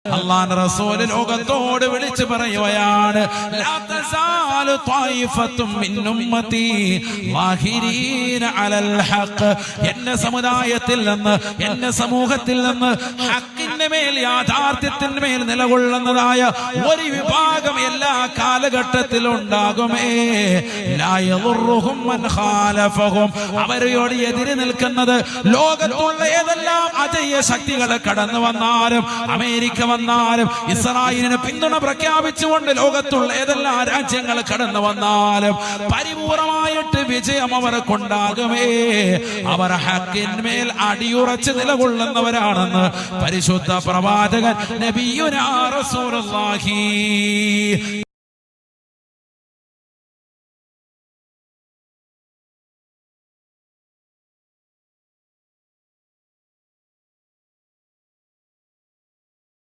അല്ലാഹുവിന്റെ റസൂൽ ലോകത്തോട് വിളിച്ചു പറയുകയാണ്, ലാ തസാലു ത്വായിഫത്തും മിൻ ഉമ്മത്തി വാഹിരീന അലൽ ഹഖ്. എന്റെ സമുദായത്തിൽ നിന്ന്, എന്റെ സമൂഹത്തിൽ നിന്ന് ഹക്കിന്റെ മേൽ, യാഥാർത്ഥ്യത്തിന്റെ മേൽ നിലകൊള്ളുന്നതായ ഒരു വിഭാഗം എല്ലാ കാലഘട്ടത്തിലും ഉണ്ടാകുമേ. ലാ യദുറുഹും മൻ ഖാലഫഹും. അവരോട് എതിര് നിൽക്കുന്നത് ലോകത്തുള്ള ഏതെല്ലാം അജയ്യ ശക്തികൾ കടന്നു വന്നാലും, അമേരിക്ക വന്നാലും, ഇസ്രായേലിന് പിന്തുണ പ്രഖ്യാപിച്ചുകൊണ്ട് ലോകത്തുള്ള ഏതെല്ലാം രാജ്യങ്ങൾ കടന്നു വന്നാലും പരിപൂർണമായിട്ട് വിജയം അവർക്കുണ്ടാകുമേ. അവർ ഹക്കിന്മേൽ അടിയുറച്ച് നിലകൊള്ളുന്നവരാണെന്ന് പരിശുദ്ധ പ്രവാചകൻ നബിയുനാ റസൂലുള്ളാഹി